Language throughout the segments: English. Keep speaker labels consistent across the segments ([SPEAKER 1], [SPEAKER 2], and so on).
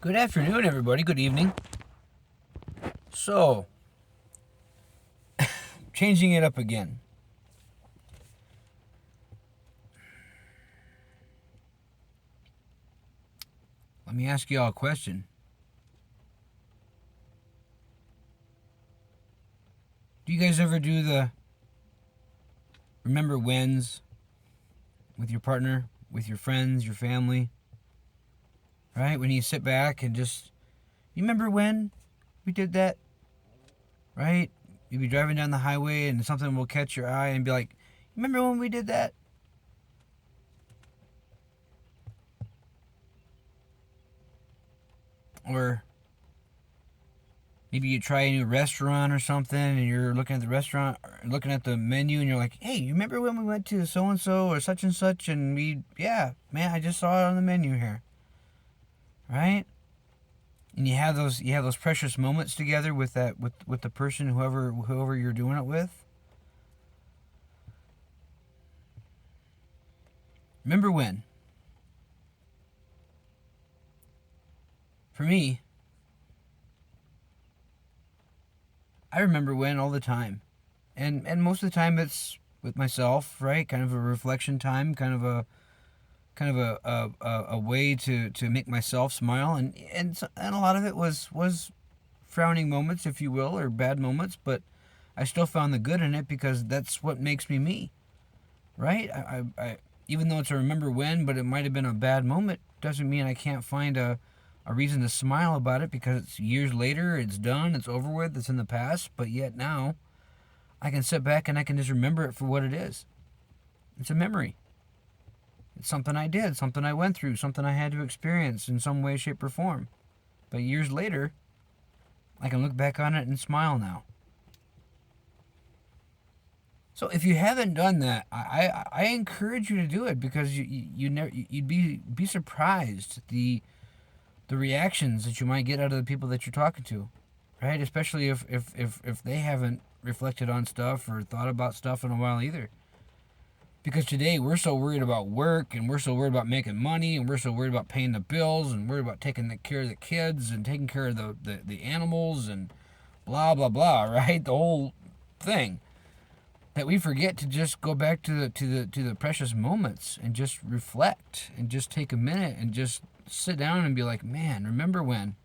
[SPEAKER 1] Good afternoon, everybody. Good evening. So, changing it up again. Let me ask you all a question. Do you guys ever do the remember whens with your partner, with your friends, your family? Right? When you sit back and just, you remember when we did that? Right? You'll be driving down the highway and something will catch your eye and be like, remember when we did that? Or maybe you try a new restaurant or something and you're looking at the restaurant, looking at the menu, and you're like, hey, you remember when we went to so and so or such and such and yeah, man, I just saw it on the menu here. Right? And you have those precious moments together with with the person, whoever you're doing it with. Remember when? For me, I remember when all the time. And most of the time it's with myself, right? Kind of a reflection time, kind of a way to make myself smile, and a lot of it was frowning moments, if you will, or bad moments, but I still found the good in it because that's what makes me me, right? Even though it's a remember when, but it might have been a bad moment, doesn't mean I can't find a reason to smile about it because it's years later, it's done, it's over with, it's in the past, but yet now I can sit back and I can just remember it for what it is. It's a memory. It's something I did, something I went through, something I had to experience in some way, shape, or form. But years later, I can look back on it and smile now. So if you haven't done that, I encourage you to do it because you'd be surprised the reactions that you might get out of the people that you're talking to, right? Especially if they haven't reflected on stuff or thought about stuff in a while either. Because today we're so worried about work and we're so worried about making money and we're so worried about paying the bills and worried about taking care of the kids and taking care of the animals and blah blah blah, right? The whole thing that we forget to just go back to the precious moments and just reflect and just take a minute and just sit down and be like, man, remember when?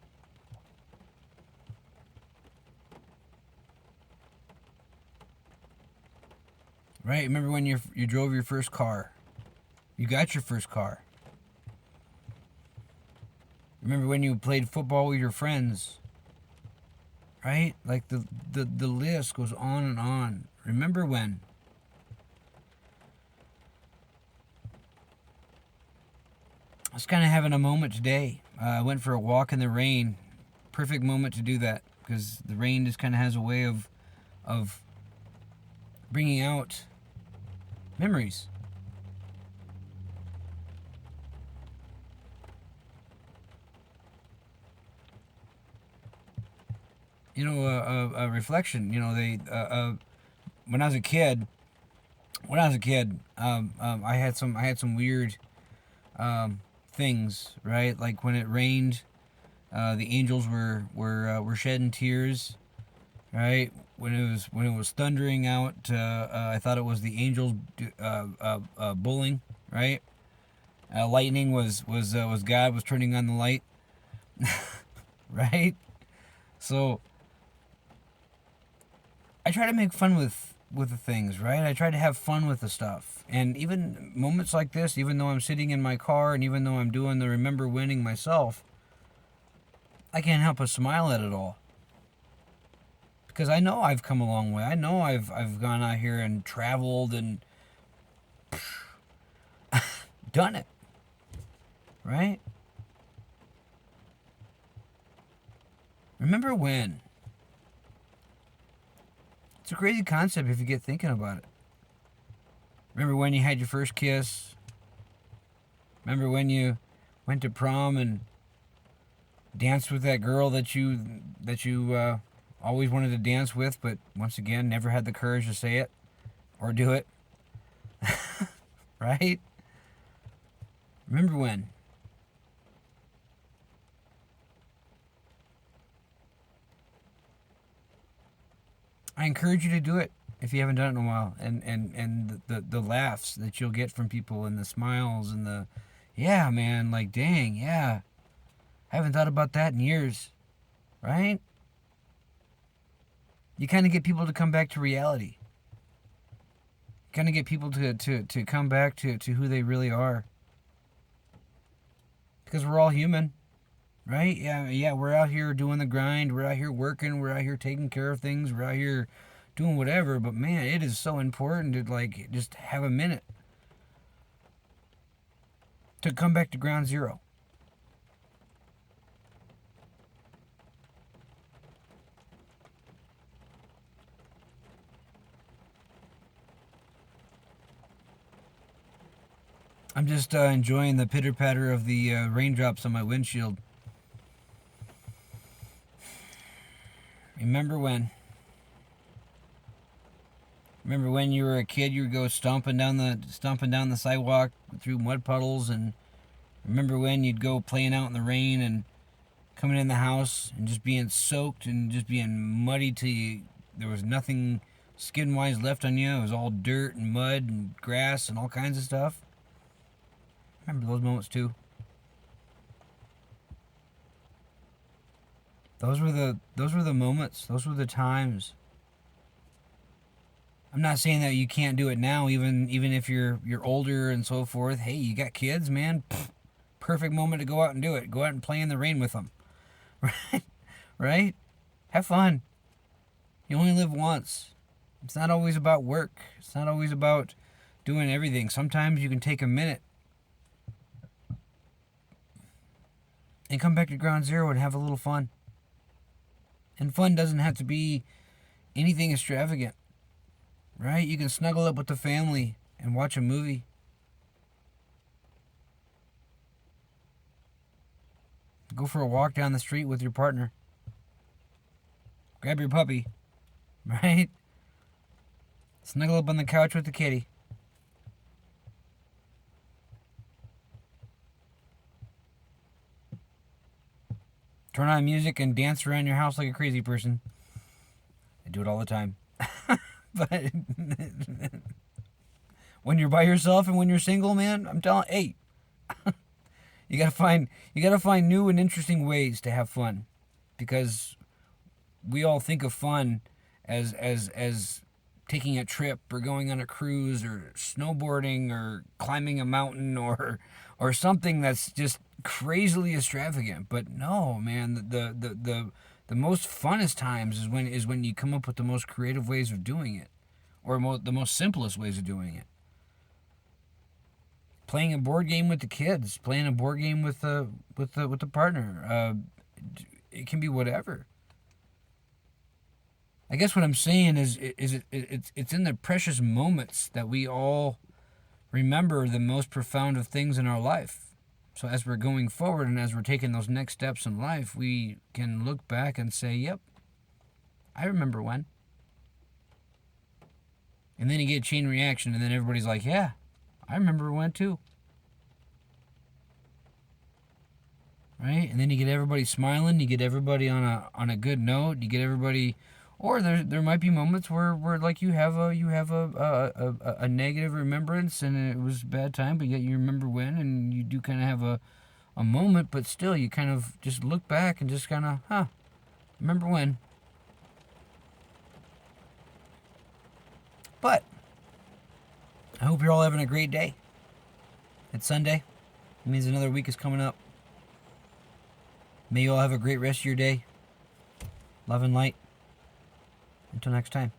[SPEAKER 1] Right? Remember when you drove your first car? You got your first car. Remember when you played football with your friends? Right? Like the list goes on and on. Remember when? I was kind of having a moment today. I went for a walk in the rain. Perfect moment to do that because the rain just kind of has a way of bringing out memories. A reflection. When I was a kid, I had some weird things, right? Like when it rained, the angels were shedding tears, right? When it was thundering out, I thought it was the angels bowling, right? Lightning was God was turning on the light, right? So I try to make fun with the things, right? I try to have fun with the stuff. And even moments like this, even though I'm sitting in my car and even though I'm doing the remember winning myself, I can't help but smile at it all. Because I know I've come a long way. I know I've gone out here and traveled and done it, right? Remember when? It's a crazy concept if you get thinking about it. Remember when you had your first kiss? Remember when you went to prom and danced with that girl that you always wanted to dance with, but once again never had the courage to say it or do it, right? Remember when? I encourage you to do it if you haven't done it in a while, and the laughs that you'll get from people and the smiles and the, yeah, man, like dang, yeah, I haven't thought about that in years, right? You kind of get people to come back to reality. You kind of get people to come back to who they really are. Because we're all human, right? Yeah, yeah, we're out here doing the grind. We're out here working. We're out here taking care of things. We're out here doing whatever. But man, it is so important to like just have a minute to come back to ground zero. I'm just enjoying the pitter patter of the raindrops on my windshield. Remember when? Remember when you were a kid? You would go stomping down the sidewalk through mud puddles, and remember when you'd go playing out in the rain and coming in the house and just being soaked and just being muddy till there was nothing skin wise left on you. It was all dirt and mud and grass and all kinds of stuff. Remember those moments too. Those were the moments. Those were the times. I'm not saying that you can't do it now, even if you're older and so forth. Hey, you got kids, man. Pfft, perfect moment to go out and do it. Go out and play in the rain with them, right? Right? Have fun. You only live once. It's not always about work. It's not always about doing everything. Sometimes you can take a minute and come back to ground zero and have a little fun. And fun doesn't have to be anything extravagant, right? You can snuggle up with the family and watch a movie. Go for a walk down the street with your partner. Grab your puppy, right? Snuggle up on the couch with the kitty. Turn on music and dance around your house like a crazy person. I do it all the time. But when you're by yourself and when you're single, man, I'm telling, hey, you gotta find new and interesting ways to have fun, because we all think of fun as taking a trip or going on a cruise or snowboarding or climbing a mountain or something that's just crazily extravagant. But no, man, the most funnest times is when you come up with the most creative ways of doing it, or the most simplest ways of doing it. Playing a board game with the kids, playing a board game with the partner. It can be whatever. I guess what I'm saying it's in the precious moments that we all remember the most profound of things in our life. So as we're going forward and as we're taking those next steps in life, we can look back and say, "Yep, I remember when." And then you get a chain reaction, and then everybody's like, "Yeah, I remember when too." Right? And then you get everybody smiling, you get everybody on a good note, you get everybody, or there might be moments where like you have a negative remembrance and it was a bad time, but yet you remember when, and you do kind of have a moment, but still you kind of just look back and just kind of remember when. But I hope you're all having a great day. It's Sunday. It means another week is coming up. May you all have a great rest of your day. Love and light. Until next time.